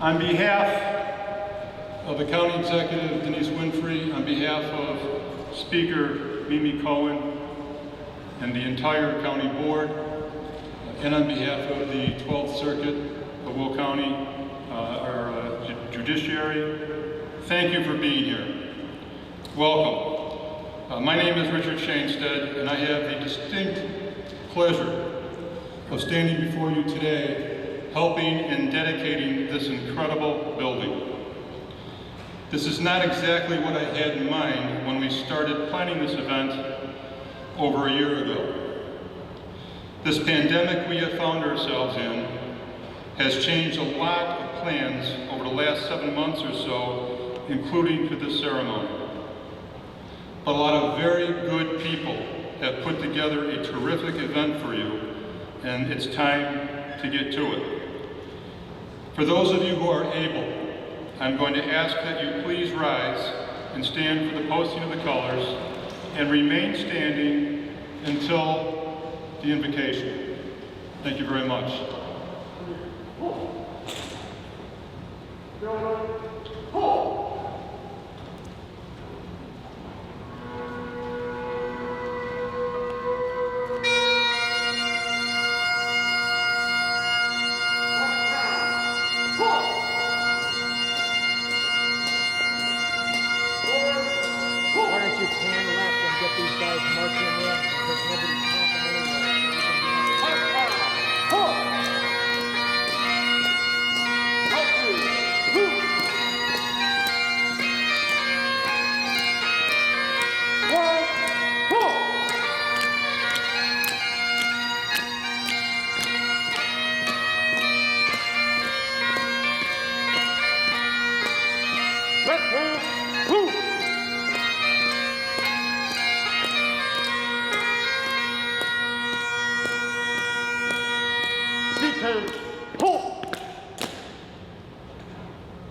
On behalf of the County Executive, Denise Winfrey, on behalf of Speaker Mimi Cohen and the entire County Board, and on behalf of the 12th Circuit of Will County, our judiciary, thank you for being here. Welcome. My name is Richard Shainstead, and I have the distinct pleasure of standing before you today helping and dedicating this incredible building. This is not exactly what I had in mind when we started planning this event over a year ago. This pandemic we have found ourselves in has changed a lot of plans over the last 7 months or so, including for this ceremony. But a lot of very good people have put together a terrific event for you, and it's time to get to it. For those of you who are able, I'm going to ask that you please rise and stand for the posting of the colors and remain standing until the invocation. Thank you very much.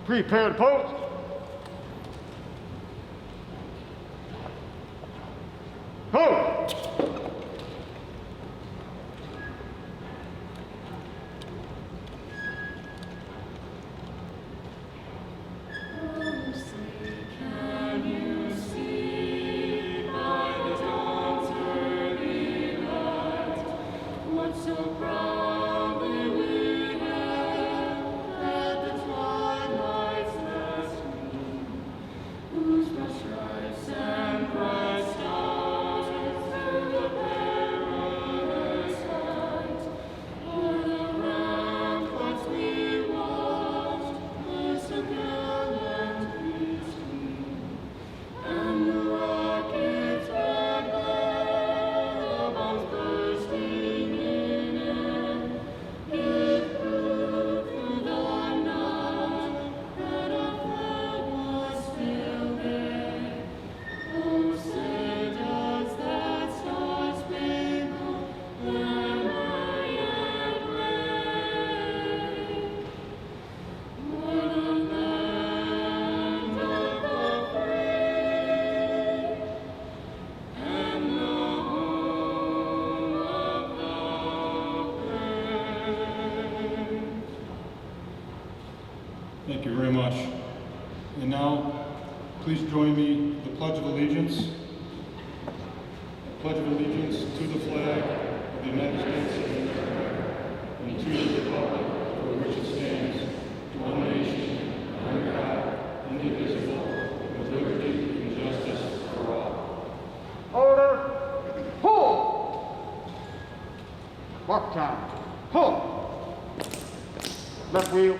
Prepare to post. Ho! Thank you very much. And now, please join me in the Pledge of Allegiance. I pledge of allegiance to the flag of the United States of America and to the republic for which it stands, one nation, under God, indivisible, with liberty and justice for all. Order. Pull. Walk time. Pull. Left wheel.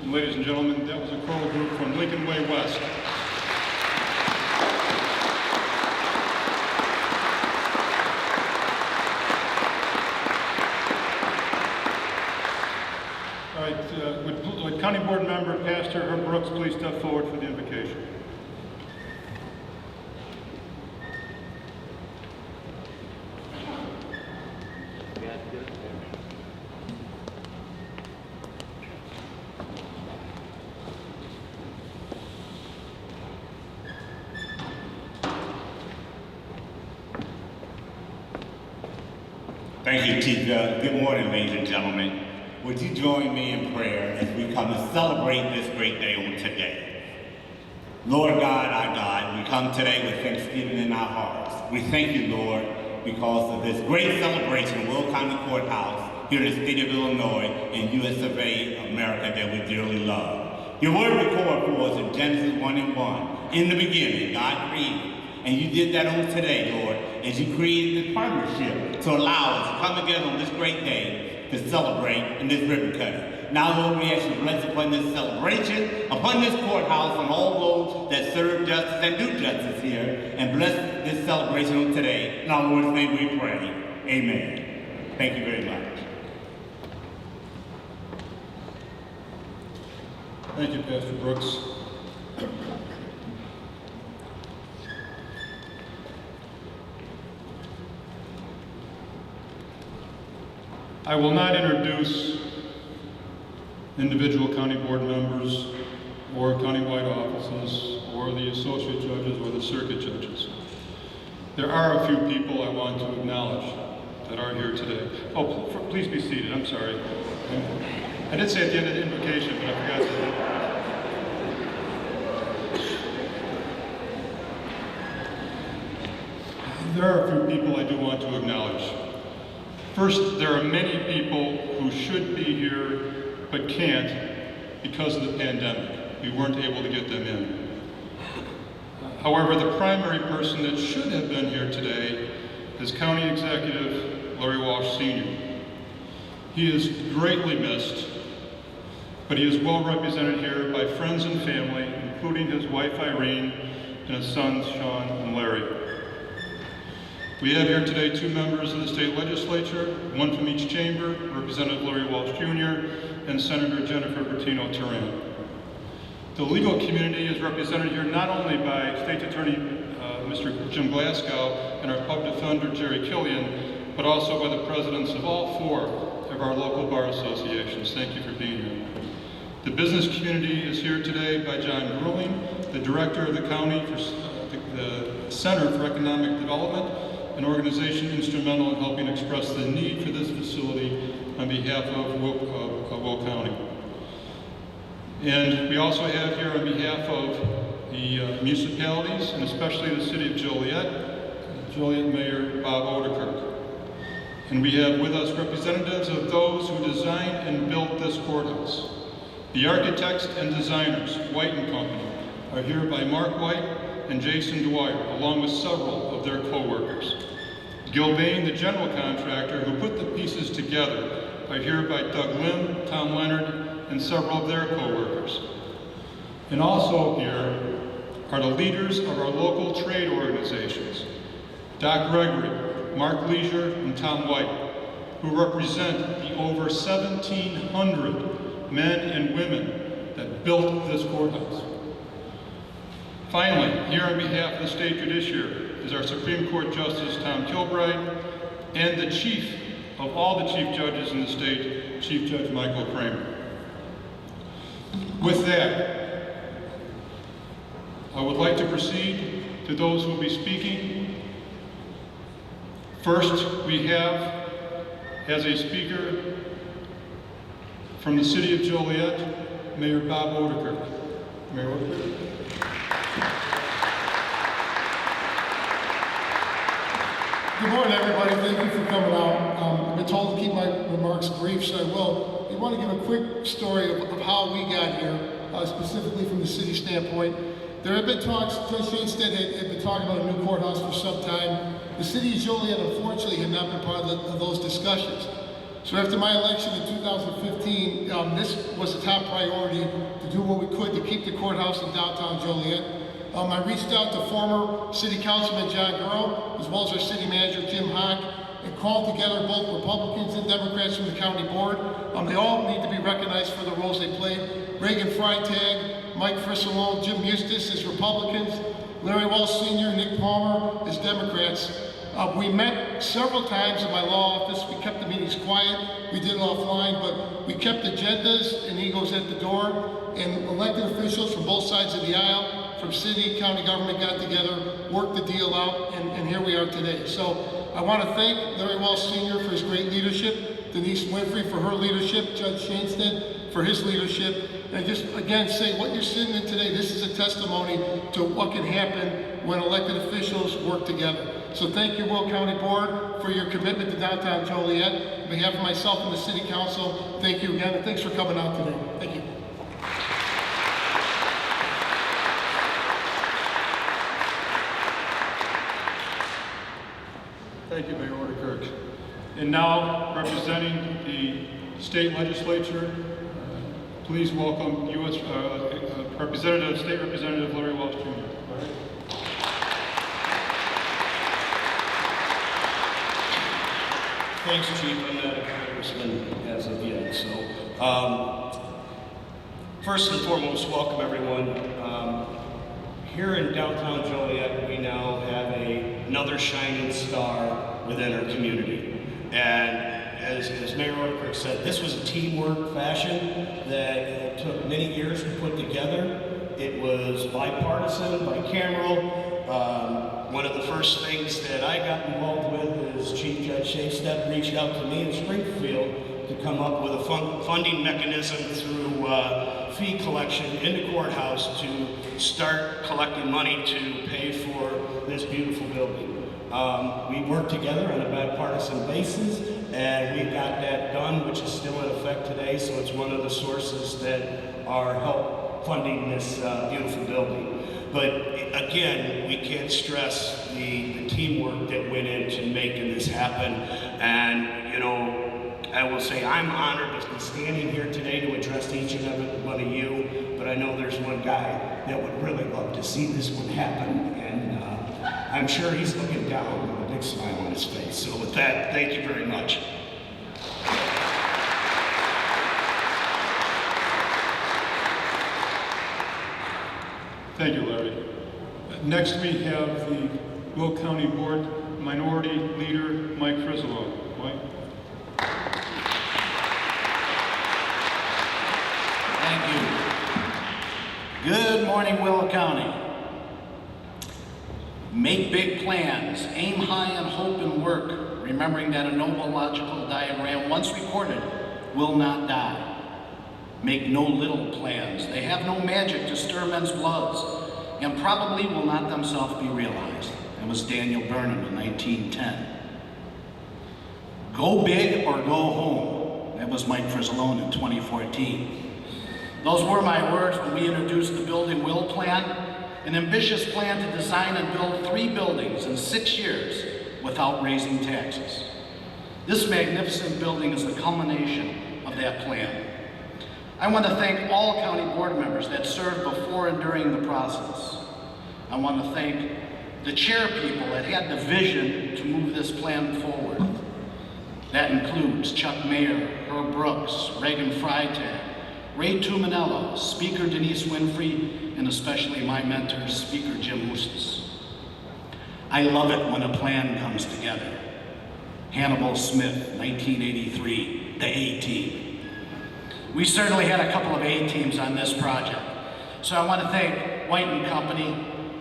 And ladies and gentlemen, that was a choral group from Lincoln Way West. All right, would County Board Member Pastor Herb Brooks please step forward for the invocation? Thank you, Chief. Good morning, ladies and gentlemen. Would you join me in prayer as we come to celebrate this great day on today? Lord God, our God, we come today with thanksgiving in our hearts. We thank you, Lord, because of this great celebration of Will County Courthouse here in the state of Illinois and US of A, America, that we dearly love. Your word record for us in Genesis 1:1. In the beginning, God created. And you did that on today, Lord, as you created this partnership to allow us to come together on this great day to celebrate in this ribbon cutting. Now, Lord, we ask you to bless upon this celebration, upon this courthouse, and all those that serve justice and do justice here, and bless this celebration on today. In our Lord's name we pray. Amen. Thank you very much. Thank you, Pastor Brooks. I will not introduce individual county board members or countywide offices or the associate judges or the circuit judges. There are a few people I want to acknowledge that are here today. Oh, please be seated, I'm sorry. I did say at the end of the invocation, but I forgot to. There are a few people I do want to acknowledge. First, there are many people who should be here but can't because of the pandemic. We weren't able to get them in. However, the primary person that should have been here today is County Executive Larry Walsh Sr. He is greatly missed, but he is well represented here by friends and family, including his wife Irene and his sons Sean and Larry. We have here today two members of the state legislature, one from each chamber, Representative Larry Walsh Jr. and Senator Jennifer Bertino-Turan. The legal community is represented here not only by State Attorney Mr. Jim Glasgow and our Public Defender Jerry Killian, but also by the presidents of all four of our local bar associations. Thank you for being here. The business community is here today by John Grueling, the director of the county for the Center for Economic Development, an organization instrumental in helping express the need for this facility on behalf of Will County. And we also have here on behalf of the municipalities, and especially the city of Joliet Mayor Bob Odenkirk. And we have with us representatives of those who designed and built this courthouse. The architects and designers, White & Company, are here by Mark White and Jason Dwyer, along with several of their co-workers. Gilbane, the general contractor who put the pieces together, are here by Doug Lim, Tom Leonard, and several of their co-workers. And also here are the leaders of our local trade organizations, Doc Gregory, Mark Leisure, and Tom White, who represent the over 1,700 men and women that built this courthouse. Finally, here on behalf of the state judiciary is our Supreme Court Justice Tom Kilbride and the chief of all the chief judges in the state, Chief Judge Michael Kramer. With that, I would like to proceed to those who will be speaking. First, we have, as a speaker, from the city of Joliet, Mayor Bob Odenkirk. Mayor Odenkirk. Good morning, everybody. Thank you for coming out. I've been told to keep my remarks brief, so I will. I want to give a quick story of how we got here, specifically from the city standpoint. There have been talks, Judge Shainstead had been talking about a new courthouse for some time. The city of Joliet, unfortunately, had not been part of those discussions. So after my election in 2015, this was a top priority to do what we could to keep the courthouse in downtown Joliet. I reached out to former City Councilman John Gurrow, as well as our City Manager Jim Hawk, and called together both Republicans and Democrats from the county board. They all need to be recognized for the roles they played. Reagan Freitag, Mike Frissalone, Jim Eustace as Republicans, Larry Walsh Sr., Nick Palmer as Democrats. We met several times in my law office. We kept the meetings quiet. We did it offline, but we kept agendas and egos at the door. And elected officials from both sides of the aisle, from city, county government got together, worked the deal out, and here we are today. So I want to thank Larry Walsh Sr. for his great leadership, Denise Winfrey for her leadership, Judge Shainstead for his leadership, and just again say what you're sitting in today, this is a testimony to what can happen when elected officials work together. So thank you, Will County Board, for your commitment to downtown Joliet. On behalf of myself and the City Council, thank you again, and thanks for coming out today. Thank you. Thank you, Mayor Ordekirk. And now, representing the state legislature, please welcome U.S. State Representative Larry Walsh Jr. Larry? Thanks, Chief. I'm not a congressman as of yet. So, first and foremost, welcome everyone. Here in downtown Joliet, we now have another shining star within our community. And as Mayor Ordekirk said, this was a teamwork fashion that took many years to put together. It was bipartisan, bicameral. One of the first things that I got involved with is Chief Judge Shainstead reached out to me in Springfield to come up with a funding mechanism through fee collection in the courthouse to start collecting money to pay for this beautiful building. We worked together on a bipartisan basis, and we got that done, which is still in effect today, so it's one of the sources that are help funding this beautiful building. But again, we can't stress the teamwork that went into making this happen. And, you know, I will say I'm honored to be standing here today to address each and every one of you, but I know there's one guy that would really love to see this one happen, and I'm sure he's looking down with a big smile on his face. So with that, thank you very much. Thank you, Larry. Next, we have the Will County Board Minority Leader, Mike Frissalone. Mike? Thank you. Good morning, Will County. Make big plans, aim high and hope and work, remembering that a noble logical diagram once recorded will not die. Make no little plans. They have no magic to stir men's bloods and probably will not themselves be realized. That was Daniel Burnham in 1910. Go big or go home. That was Mike Frissalone in 2014. Those were my words when we introduced the Building Will Plan, an ambitious plan to design and build 3 buildings in 6 years without raising taxes. This magnificent building is the culmination of that plan. I want to thank all county board members that served before and during the process. I want to thank the chair people that had the vision to move this plan forward. That includes Chuck Mayer, Herb Brooks, Reagan Freitag, Ray Tuminello, Speaker Denise Winfrey, and especially my mentor, Speaker Jim Eustace. I love it when a plan comes together. Hannibal Smith, 1983, the A-Team. We certainly had a couple of A-teams on this project. So I want to thank White and Company,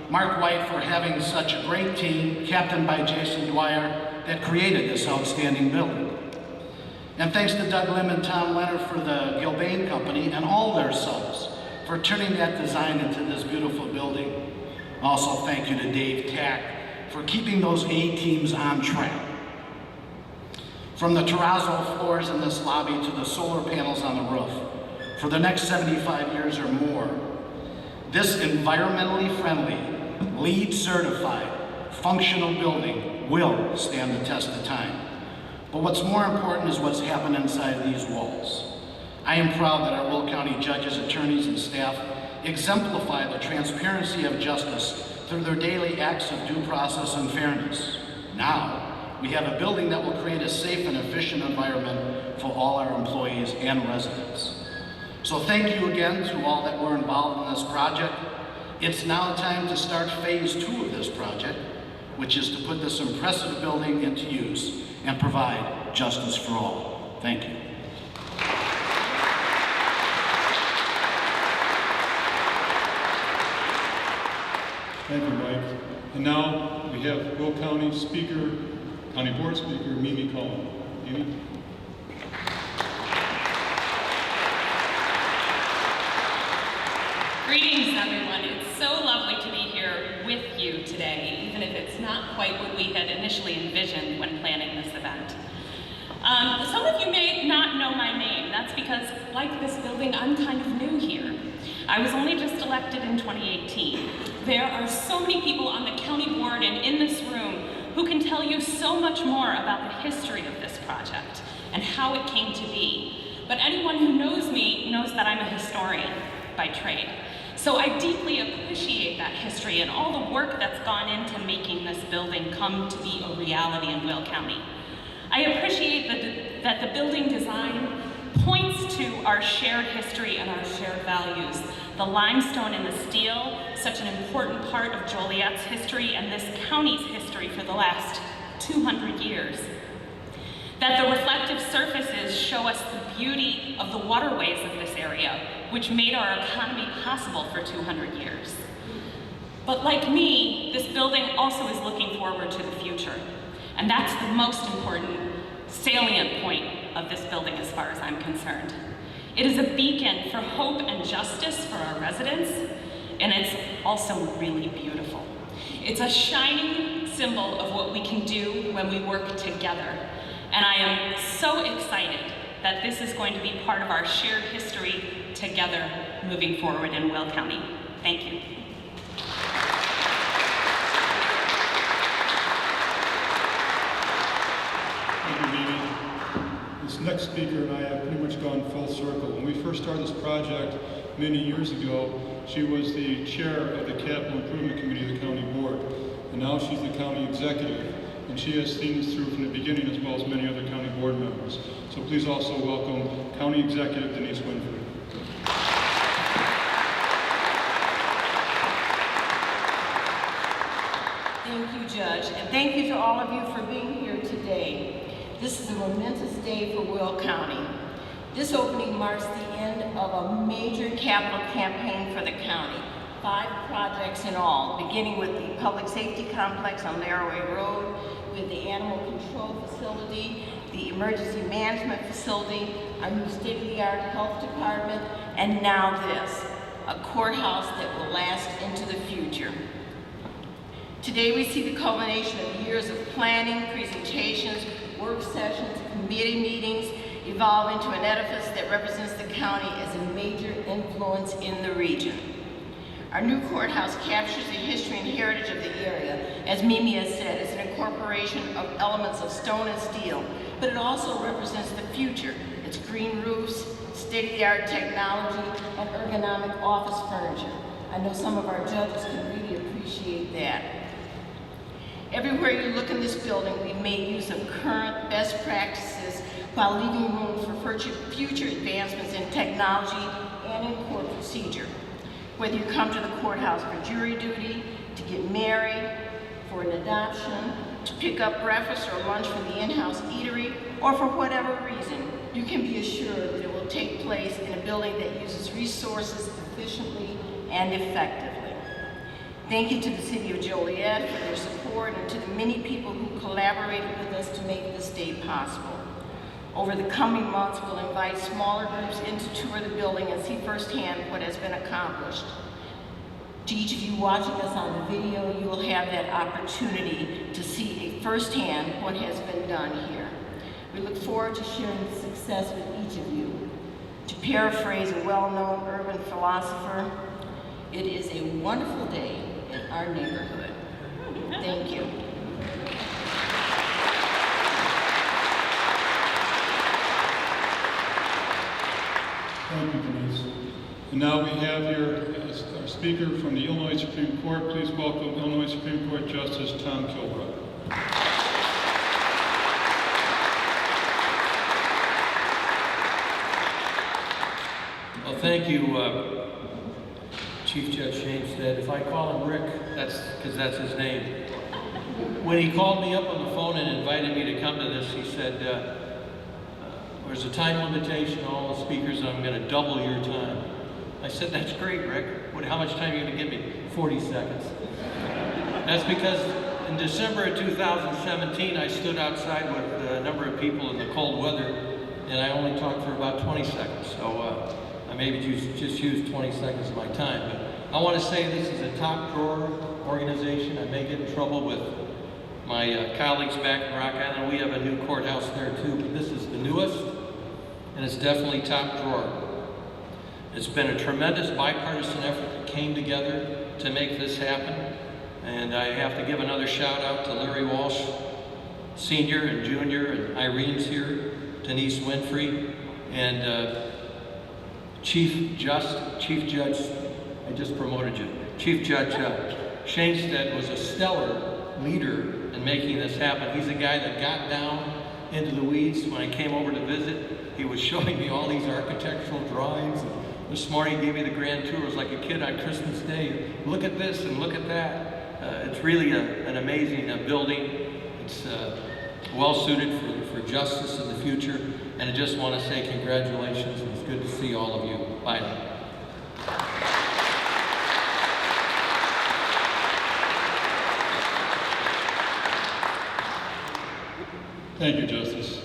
Mark White for having such a great team, captained by Jason Dwyer, that created this outstanding building. And thanks to Doug Lim and Tom Leonard for the Gilbane Company and all their subs for turning that design into this beautiful building. Also thank you to Dave Tack for keeping those A-teams on track. From the terrazzo floors in this lobby to the solar panels on the roof, for the next 75 years or more, this environmentally friendly, LEED certified, functional building will stand the test of time. But what's more important is what's happened inside these walls. I am proud that our Will County judges, attorneys, and staff exemplify the transparency of justice through their daily acts of due process and fairness. Now, we have a building that will create a safe and efficient environment for all our employees and residents. So thank you again to all that were involved in this project. It's now time to start phase 2 of this project, which is to put this impressive building into use and provide justice for all. Thank you. Thank you, Mike. And now we have Will County Speaker, County Board Speaker, Mimi Cohen. Mimi? Greetings, everyone. It's so lovely to be here with you today, even if it's not quite what we had initially envisioned when planning this event. Some of you may not know my name. That's because, like this building, I'm kind of new here. I was only just elected in 2018. There are so many people on the county board and in this room who can tell you so much more about the history of this project and how it came to be. But anyone who knows me knows that I'm a historian by trade. So I deeply appreciate that history and all the work that's gone into making this building come to be a reality in Will County. I appreciate that the building design points to our shared history and our shared values. The limestone and the steel, such an important part of Joliet's history and this county's history for the last 200 years. That the reflective surfaces show us the beauty of the waterways of this area, which made our economy possible for 200 years. But like me, this building also is looking forward to the future. And that's the most important salient point of this building as far as I'm concerned. It is a beacon for hope and justice for our residents, and it's also really beautiful. It's a shining symbol of what we can do when we work together. And I am so excited that this is going to be part of our shared history together moving forward in Will County. Thank you. Thank you, Mimi. This next speaker and I have pretty much gone full circle. When we first started this project many years ago, she was the chair of the Capital Improvement Committee of the County Board. And now she's the county executive. And she has seen this through from the beginning as well as many other county board members. So please also welcome County Executive Denise Winfrey. Thank you, Judge, and thank you to all of you for being here today. This is a momentous day for Will County. This opening marks the end of a major capital campaign for the county. 5 projects in all, beginning with the Public Safety Complex on Laraway Road, with the Animal Control Facility, the Emergency Management Facility, our new state-of-the-art health department, and now this, a courthouse that will last into the future. Today we see the culmination of years of planning, presentations, work sessions, committee meetings, evolve into an edifice that represents the county as a major influence in the region. Our new courthouse captures the history and heritage of the area. As Mimi has said, it's an incorporation of elements of stone and steel, but it also represents the future. It's green roofs, state-of-the-art technology, and ergonomic office furniture. I know some of our judges can really appreciate that. Everywhere you look in this building, we've made use of current best practices while leaving room for future advancements in technology and in court procedure. Whether you come to the courthouse for jury duty, to get married, for an adoption, to pick up breakfast or lunch from the in-house eatery, or for whatever reason, you can be assured that it will take place in a building that uses resources efficiently and effectively. Thank you to the City of Joliet for their support and to the many people who collaborated with us to make this day possible. Over the coming months, we'll invite smaller groups in to tour the building and see firsthand what has been accomplished. To each of you watching us on the video, you will have that opportunity to see firsthand what has been done here. We look forward to sharing the success with each of you. To paraphrase a well-known urban philosopher, it is a wonderful day in our neighborhood. Thank you. And now we have here our speaker from the Illinois Supreme Court. Please welcome Illinois Supreme Court Justice Tom Kilbride. Well, thank you, Chief Judge Shainstead. If I call him Rick, that's because that's his name. When he called me up on the phone and invited me to come to this, he said, there's a time limitation on all the speakers, and I'm going to double your time. I said, that's great, Rick. How much time are you going to give me? 40 seconds. That's because in December of 2017, I stood outside with a number of people in the cold weather, and I only talked for about 20 seconds. So I maybe just used 20 seconds of my time. But I want to say this is a top drawer organization. I may get in trouble with my colleagues back in Rock Island. We have a new courthouse there too, but this is the newest, and it's definitely top drawer. It's been a tremendous bipartisan effort that came together to make this happen. And I have to give another shout out to Larry Walsh, Sr. and Jr., and Irene's here, Denise Winfrey, and Chief Judge, I just promoted you. Chief Judge Shainstead was a stellar leader in making this happen. He's a guy that got down into the weeds. When I came over to visit, he was showing me all these architectural drawings. And this morning he gave me the grand tour. It was like a kid on Christmas Day. Look at this and look at that. It's really an amazing building. It's well suited for justice in the future. And I just want to say congratulations. It's good to see all of you. Bye now. Thank you, Justice.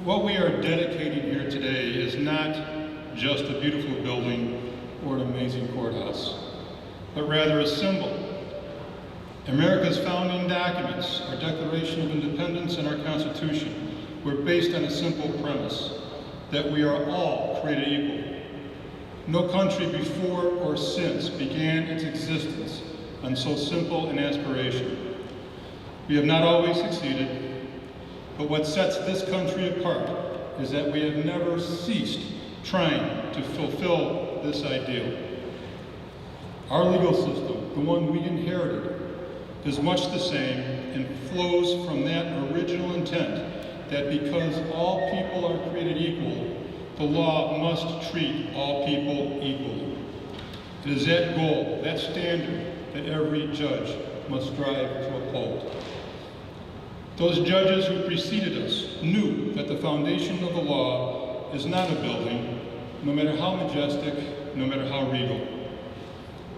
What we are dedicating here today is not just a beautiful building or an amazing courthouse, but rather a symbol. America's founding documents, our Declaration of Independence and our Constitution, were based on a simple premise, that we are all created equal. No country before or since began its existence on so simple an aspiration. We have not always succeeded, but what sets this country apart is that we have never ceased trying to fulfill this ideal. Our legal system, the one we inherited, is much the same and flows from that original intent that because all people are created equal, the law must treat all people equally. It is that goal, that standard, that every judge must strive to uphold. Those judges who preceded us knew that the foundation of the law is not a building, no matter how majestic, no matter how regal.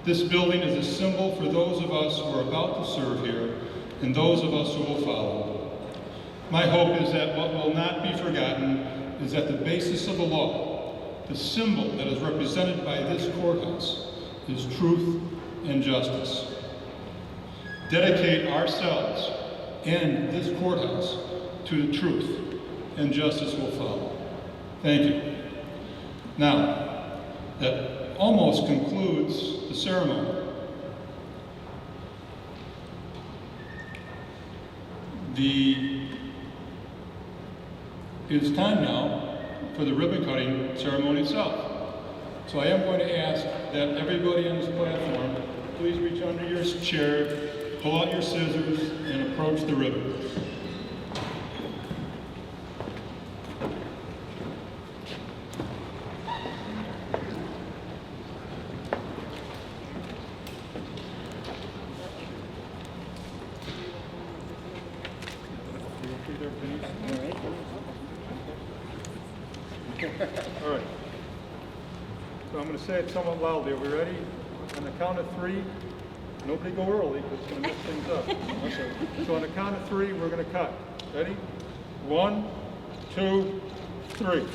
This building is a symbol for those of us who are about to serve here and those of us who will follow. My hope is that what will not be forgotten is that the basis of the law, the symbol that is represented by this courthouse, is truth and justice. Dedicate ourselves and this courthouse to the truth, and justice will follow. Thank you. Now, that almost concludes the ceremony. It is time now for the ribbon cutting ceremony itself. So I am going to ask that everybody on this platform please reach under your chair, pull out your scissors, and approach the ribbon. All right. So I'm going to say it somewhat loudly. Are we ready? On the count of three. Nobody go early because it's going to mess things up. Okay. So on the count of three, we're going to cut. Ready? 1, 2, 3.